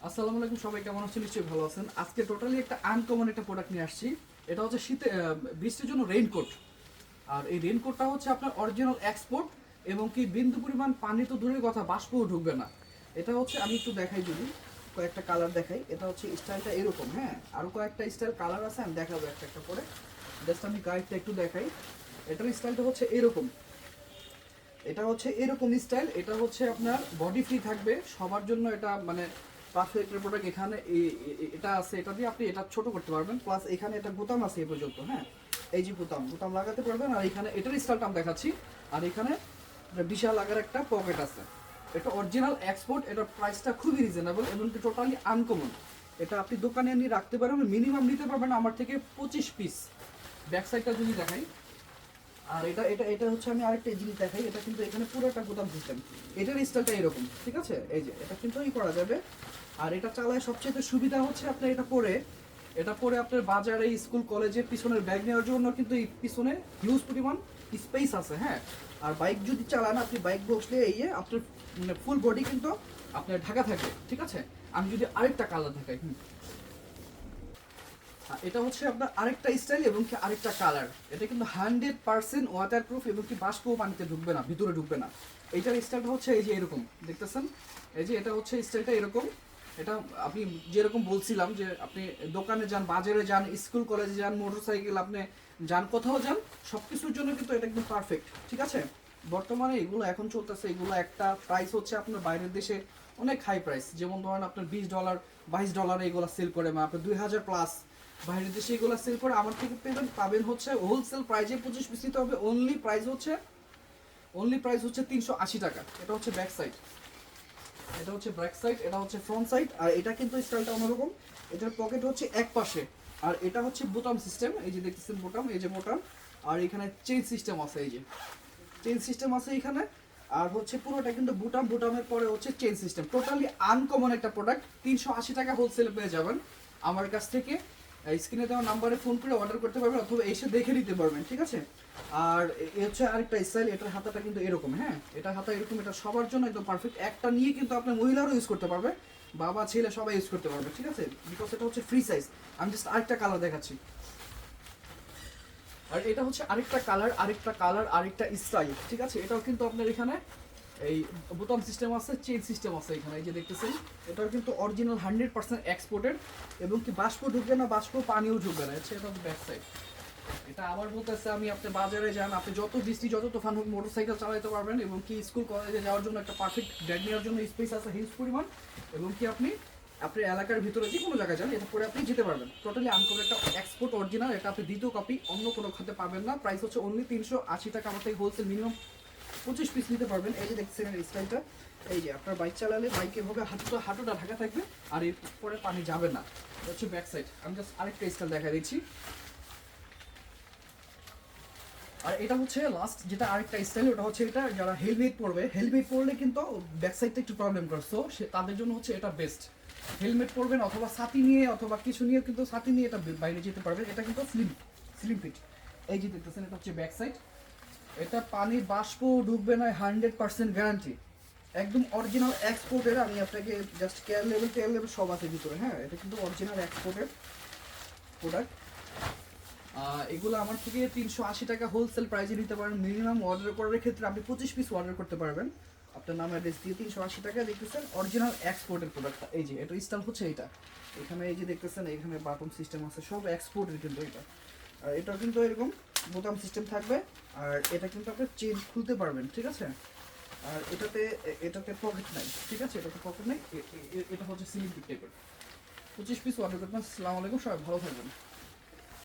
আসসালামু আলাইকুম, সবাই কেমন আছেন? নিশ্চয়ই ভালো আছেন। আজকে টোটালি একটা আনকমন একটা প্রোডাক্ট নিয়ে আসছি। এটা হচ্ছে শীতে বৃষ্টির জন্য রেইনকোট। আর এই রেইনকোটটা হচ্ছে আপনার অরিজিনাল এক্সপোর্ট, এবং কি বিন্দু পরিমাণ পানি তো দূরের কথা, বাষ্পও ঢুকবে না। এটা হচ্ছে, আমি একটু দেখাই, যদি কয়েকটা কালার দেখাই। এটা হচ্ছে স্টাইলটা এরকম, হ্যাঁ, আরও কয়েকটা স্টাইল কালার আছে, আমি দেখাবো একটা একটা করে। জাস্ট আমি গাইডটা একটু দেখাই। এটার স্টাইলটা হচ্ছে এরকম। এটা হচ্ছে এরকম স্টাইল। এটা হচ্ছে আপনার বডি ফ্রি থাকবে সবার জন্য। এটা মানে পারফেক্ট প্রোডাক্ট। এখানে এটা আছে, এটা দিয়ে আপনি এটা ছোট করতে পারবেন। প্লাস এখানে এটা বোতাম আছে এই পর্যন্ত, হ্যাঁ, এই যে বোতাম বোতাম লাগাতে পারবেন। আর এখানে এটার স্টাইলটা আমি দেখাচ্ছি। আর এখানে বিশাল আকার একটা পকেট আছে। এটা অরিজিনাল এক্সপোর্ট। এটার প্রাইসটা খুবই রিজনেবল এবং টোটালি আনকমন। এটা আপনি দোকানে নিয়ে রাখতে পারবেন, মিনিমাম নিতে পারবেন আমার থেকে 25 পিস। ব্যাক সাইডটা যদি দেখাই, আর এটা এটা এটা হচ্ছে, আমি আরেকটা জিনিস দেখাই। এটা কিন্তু এখানে পুরোটা গুদাম সিস্টেম। এটার স্টাইলটা এরকম, ঠিক আছে? এই যে এটা কিন্তু করা যাবে। আর এটা চালায় সবচেয়ে সুবিধা হচ্ছে আপনার এটা পরে আপনার বাজারে, স্কুল, কলেজে পিছনের ব্যাগ নেওয়ার জন্য কিন্তু এই পিছনে হিউজ পরিমাণ স্পেস আছে, হ্যাঁ। আর বাইক যদি চালান, আপনি বাইক বসলে এই আপনার মানে ফুল বডি কিন্তু আপনার ঢাকা থাকবে, ঠিক আছে? আমি যদি আরেকটা কালার দেখাই, এটা হচ্ছে আপনার আরেকটা স্টাইল এবং কি আরেকটা কালার। এটা কিন্তু 100% ওয়াটারপ্রুফ এবং কি বাষ্পও পানিতে ঢুকবে না, ভিতরে ঢুকবে না। এইটার স্টাইলটা হচ্ছে এই যে এরকম, দেখতেছেন? এই যে এটা হচ্ছে স্টাইলটা এরকম। এটা আপনি যেরকম বলছিলাম যে আপনি দোকানে যান, বাজারে যান, স্কুল কলেজে যান, মোটরসাইকেল আপনি যান, কোথাও যান, সব কিছুর জন্য কিন্তু এটা একদম পারফেক্ট, ঠিক আছে? বর্তমানে এগুলো এখন চলতেছে, এগুলো একটা প্রাইস হচ্ছে আপনার বাইরের দেশে অনেক হাই প্রাইস। যেমন ধরেন আপনার $20 $22 এগুলো সেল করে, বা আপনার 2000+। বাইরের দেশে এগুলো সেল করে, আমার থেকে পাবেন হচ্ছে হোলসেল প্রাইজে 25 পিস নিতে হবে। অনলি প্রাইস হচ্ছে 380 টাকা। এটা হচ্ছে ব্যাক সাইড, এটা হচ্ছে ব্যাক সাইড, এটা হচ্ছে ফ্রন্ট সাইড। আর এটা কিন্তু স্টাইলটা অন্যরকম। এটার পকেট হচ্ছে এক পাশে। আর এটা হচ্ছে বোতাম সিস্টেম, এই যে দেখতেছেন বোতাম, এই যে বোতাম। আর এখানে চেইন সিস্টেম আছে, এই যে চেইন সিস্টেম আছে এখানে। আর হচ্ছে পুরোটা কিন্তু বুটাম, বুটামের পরে হচ্ছে চেইন সিস্টেম। টোটালি আনকমন একটা প্রোডাক্ট। 380 টাকা হোলসেলে পেয়ে যাবেন আমার কাছ থেকে। স্ক্রিনে দেওয়া নাম্বারে ফোন করে অর্ডার করতে পারবেন, অথবা এসে দেখে নিতে পারবেন, ঠিক আছে? আর এ হচ্ছে আরেকটা স্টাইল। এটার হাতাটা কিন্তু এরকম, হ্যাঁ, এটা হাতা এরকম। এটা সবার জন্য একদম পারফেক্ট। একটা নিয়ে কিন্তু আপনার মহিলারও ইউজ করতে পারবে, বাবা ছেলে সবাই ইউজ করতে পারবে, ঠিক আছে? বিকজ এটা হচ্ছে ফ্রি সাইজ। আমি জাস্ট আরেকটা কালার দেখাচ্ছি। আর এটা হচ্ছে আরেকটা স্টাইল, ঠিক আছে? এটাও কিন্তু আপনার এখানে এই বোতাম সিস্টেম আছে, চেইন সিস্টেম আছে এখানে, এই যে দেখতেছেন। এটাও কিন্তু অরিজিনাল 100% এক্সপোর্টেড, এবং কি বাষ্প ঢুকবে না, বাষ্প পানিও ঢুকবে না। এটা হচ্ছে ব্যাক সাইড। এটা আবার বলতেছে, আমি আপনি বাজারে যান, আপনি যত বৃষ্টি যত তুফান হোক মোটরসাইকেল চালাতে পারবেন, এবং কি স্কুল কলেজে যাওয়ার জন্য একটা পারফেক্ট ব্যাগ নেওয়ার জন্য স্পেস আছে হিউজ পরিমাণ। এবং কি আপনি আপনার এলাকার ভিতরে যে কোনো জায়গায় যান, এটা পরে আপনি যেতে পারবেন। টোটালি আনকমন একটা এক্সপোর্ট অরিজিনাল। এটা আপনি দ্বিতীয় কপি অন্য কোনো খাতে পাবেন না। প্রাইস হচ্ছে অনলি 380 টাকা। আমার থেকে হোলসেল মিনিমাম 25 পিস নিতে পারবেন। এই যে দেখছেন এর স্টাইলটা। এই যে আপনার বাইক চালালে বাইকে হবে হাঁটুটা ঢাকা থাকবে, আর এরপরে পানি যাবে না। এটা হচ্ছে ব্যাক সাইড। আমি জাস্ট আরেকটা স্টাইল দেখা দিচ্ছি। আর এটা হচ্ছে লাস্ট যেটা আরেকটা স্টাইল, ওটা হচ্ছে এটা যারা হেলমেট পরলে কিন্তু ব্যাক সাইডটা একটু প্রবলেম করে, সো তাদের জন্য হচ্ছে এটা বেস্ট। হেলমেট পরবেন, অথবা ছাতি নিয়ে, অথবা কিছু নিয়ে কিন্তু ছাতি নিয়ে এটা বাইরে যেতে পারবেন। এটা কিন্তু স্লিম ফিট। এই যে দেখতেছেন, এটা হচ্ছে ব্যাক সাইড। এটা পানি বাষ্প ঢুকবে না, 100% গ্যারান্টি। একদম অরিজিনাল এক্সপোর্টের। আমি আপনাকে জাস্ট টেয়ার লেভেল সব আছে ভিতরে, হ্যাঁ। এটা কিন্তু অরিজিনাল এক্সপোর্টের প্রোডাক্ট। এগুলো আমার থেকে 380 টাকা হোলসেল প্রাইসে নিতে পারেন। মিনিমাম অর্ডার করার ক্ষেত্রে আপনি 25 পিস অর্ডার করতে পারবেন আপনার নাম অ্যাড্রেস দিয়ে। 380 টাকা দেখতেছেন, অরিজিনাল এক্সপোর্টের প্রোডাক্টটা। এই যে এটা স্টাইল হচ্ছে এটা। এখানে এই যে দেখতেছেন, এখানে বাটন সিস্টেম আছে, সব এক্সপোর্টের কিন্তু এটা। আর এটা কিন্তু এরকম বোতাম সিস্টেম থাকবে। আর এটা কিন্তু আপনি চেন খুলতে পারবেন, ঠিক আছে? আর এটাতে পকেট নাই, ঠিক আছে? এটাতে পকেট নেই। এটা হচ্ছে সিলিং টাইপের। 25 পিস অর্ডার করবেন। আসসালামু আলাইকুম, সবাই ভালো থাকবেন।